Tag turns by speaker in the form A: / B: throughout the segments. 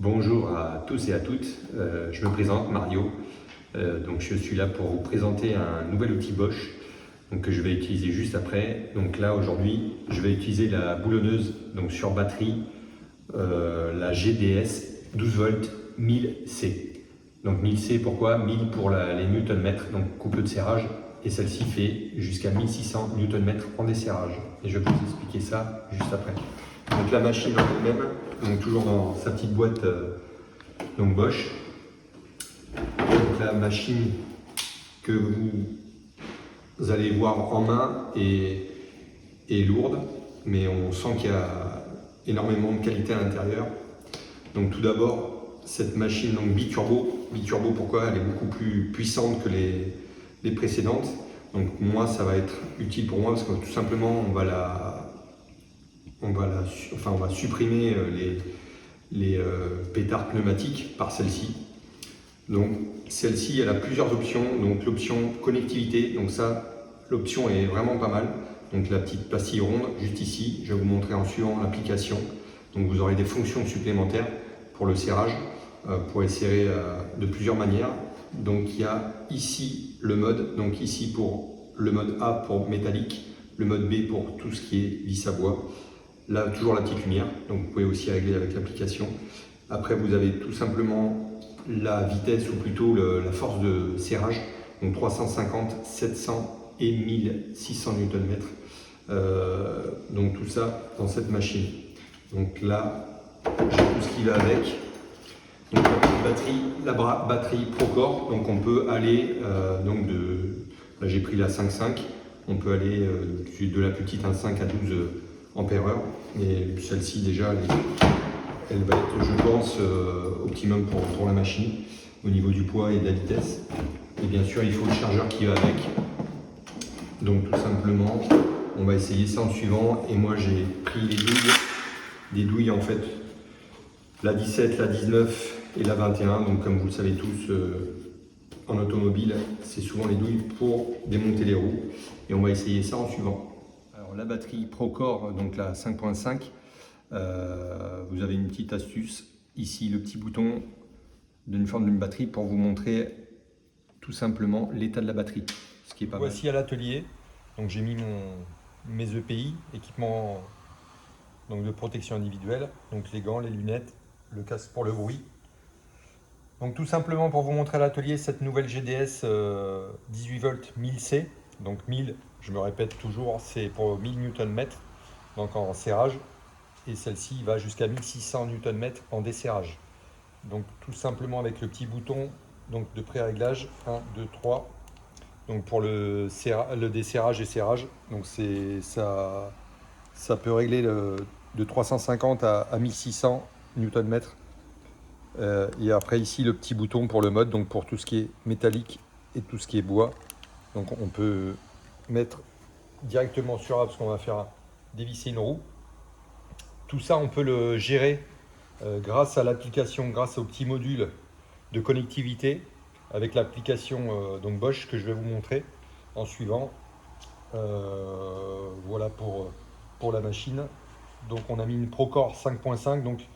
A: Bonjour à tous et à toutes, je me présente Mario, donc je suis là pour vous présenter un nouvel outil Bosch donc, que je vais utiliser juste après. Donc là aujourd'hui je vais utiliser la boulonneuse donc, sur batterie, la GDS 12 volts 1000C. Donc 1000C pourquoi 1000 pour les Newton-mètres, donc coupe de serrage, et celle-ci fait jusqu'à 1600 Newton-mètres en desserrage. Et je vais vous expliquer ça juste après. Donc la machine en elle-même, donc toujours dans sa petite boîte donc Bosch. Donc la machine que vous allez voir en main est lourde, mais on sent qu'il y a énormément de qualité à l'intérieur. Donc tout d'abord, cette machine donc biturbo. Biturbo pourquoi? Elle est beaucoup plus puissante que les précédentes. Donc moi ça va être utile pour moi parce que tout simplement on va supprimer les pétards pneumatiques par celle-ci. Donc celle-ci, elle a plusieurs options. Donc l'option connectivité, donc ça, l'option est vraiment pas mal. Donc la petite pastille ronde, juste ici, je vais vous montrer en suivant l'application. Donc vous aurez des fonctions supplémentaires pour le serrage. Vous pourrez serrer de plusieurs manières. Donc il y a ici le mode, donc ici pour le mode A pour métallique, le mode B pour tout ce qui est vis à bois. Là, toujours la petite lumière, donc vous pouvez aussi régler avec l'application. Après, vous avez tout simplement la vitesse, ou plutôt la force de serrage, donc 350, 700 et 1600 Nm. Donc tout ça dans cette machine. Donc là, j'ai tout ce qui va avec. Donc la batterie Procore, donc on peut aller là j'ai pris la 5.5, on peut aller de la petite 1.5 à 12 ampères-heure, et celle-ci déjà elle va être, je pense, optimum pour la machine au niveau du poids et de la vitesse. Et bien sûr il faut le chargeur qui va avec. Donc tout simplement on va essayer ça en suivant, et moi j'ai pris des douilles en fait, la 17, la 19 et la 21, donc comme vous le savez tous, en automobile, c'est souvent les douilles pour démonter les roues, et on va essayer ça en suivant. Alors la batterie Procore, donc la 5.5, vous avez une petite astuce, ici le petit bouton d'une forme d'une batterie pour vous montrer tout simplement l'état de la batterie, ce qui est pas mal.
B: Voici à l'atelier, donc j'ai mis mes EPI, équipement donc de protection individuelle, donc les gants, les lunettes, le casque pour le bruit. Donc tout simplement pour vous montrer à l'atelier cette nouvelle GDS 18 volts 1000C, donc 1000, je me répète toujours, c'est pour 1000 Nm, donc en serrage, et celle-ci va jusqu'à 1600 Nm en desserrage. Donc tout simplement avec le petit bouton donc de pré-réglage, 1, 2, 3, donc pour le desserrage et serrage, donc ça peut régler de 350 à 1600 Nm. Et après ici le petit bouton pour le mode, donc pour tout ce qui est métallique et tout ce qui est bois. Donc on peut mettre directement sur là parce qu'on va faire dévisser une roue. Tout ça on peut le gérer grâce à l'application, grâce au petit module de connectivité avec l'application donc Bosch que je vais vous montrer en suivant. Voilà pour la machine. Donc on a mis une Procore 5.5, donc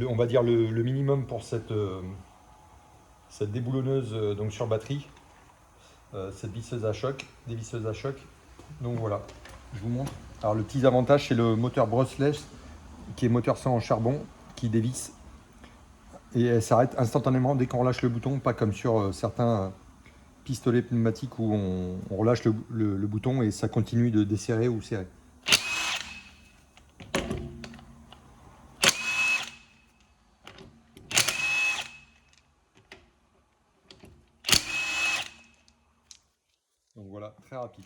B: on va dire le minimum pour cette déboulonneuse donc sur batterie, cette visseuse à choc, des visseuses à choc. Donc voilà, je vous montre. Alors le petit avantage c'est le moteur brushless qui est moteur sans charbon qui dévisse et elle s'arrête instantanément dès qu'on relâche le bouton, pas comme sur certains pistolets pneumatiques où on relâche le bouton et ça continue de desserrer ou serrer. Donc voilà, très rapide.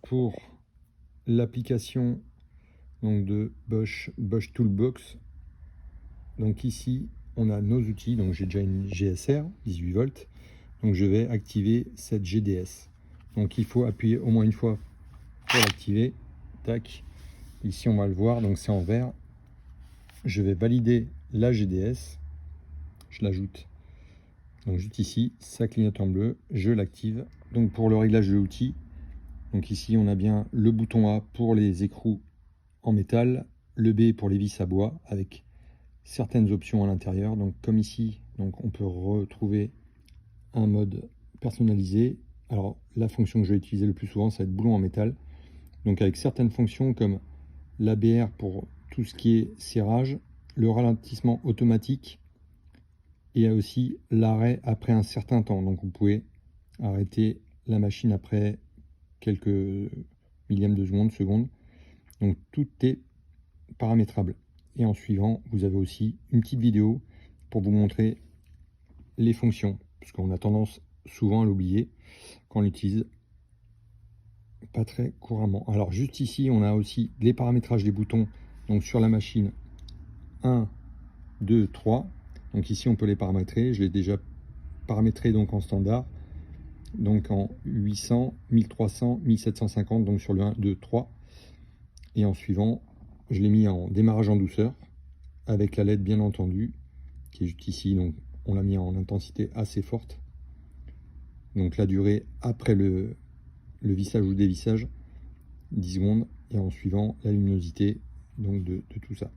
B: pour l'application de Bosch Toolbox. Donc ici, on a nos outils. Donc j'ai déjà une GSR 18 volts. Donc je vais activer cette GDS. Donc il faut appuyer au moins une fois pour l'activer. Tac. Ici on va le voir. Donc c'est en vert. Je vais valider la GDS. Je l'ajoute. Donc juste ici, ça clignote en bleu. Je l'active. Donc pour le réglage de l'outil. Donc ici on a bien le bouton A pour les écrous en métal, le B pour les vis à bois avec certaines options à l'intérieur. Donc comme ici, donc on peut retrouver un mode personnalisé. Alors la fonction que je vais utiliser le plus souvent, ça va être boulon en métal. Donc avec certaines fonctions comme l'ABR pour tout ce qui est serrage, le ralentissement automatique et aussi l'arrêt après un certain temps. Donc vous pouvez arrêter la machine après quelques millièmes de seconde. Donc tout est paramétrable. Et en suivant, vous avez aussi une petite vidéo pour vous montrer les fonctions, parce qu'on a tendance souvent à l'oublier quand on l'utilise pas très couramment. Alors juste ici, on a aussi les paramétrages des boutons, donc sur la machine 1, 2, 3. Donc ici, on peut les paramétrer. Je l'ai déjà paramétré donc en standard, donc en 800, 1300, 1750, donc sur le 1, 2, 3. Et en suivant, je l'ai mis en démarrage en douceur, avec la LED bien entendu, qui est juste ici, donc on l'a mis en intensité assez forte. Donc la durée après le vissage ou dévissage, 10 secondes, et en suivant la luminosité donc de tout ça.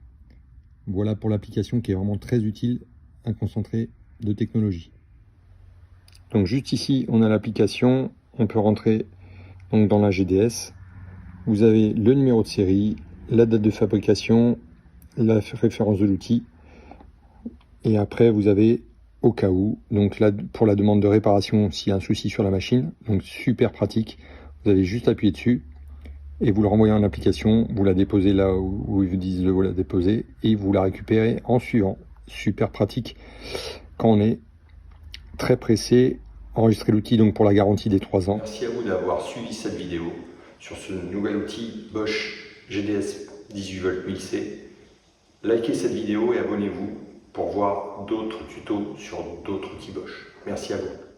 B: Voilà pour l'application qui est vraiment très utile, un concentré de technologie. Donc juste ici, on a l'application, on peut rentrer donc dans la GDS. Vous avez le numéro de série, la date de fabrication, la référence de l'outil, et après vous avez au cas où, donc là pour la demande de réparation s'il y a un souci sur la machine, donc super pratique, vous avez juste appuyé dessus et vous le renvoyez en application, vous la déposez là où ils vous disent de vous la déposer et vous la récupérez en suivant. Super pratique quand on est très pressé. Enregistrer l'outil donc pour la garantie des 3 ans.
A: Merci à vous d'avoir suivi cette vidéo sur ce nouvel outil Bosch GDS 18 volts 1000C. Likez cette vidéo et abonnez-vous pour voir d'autres tutos sur d'autres outils Bosch. Merci à vous.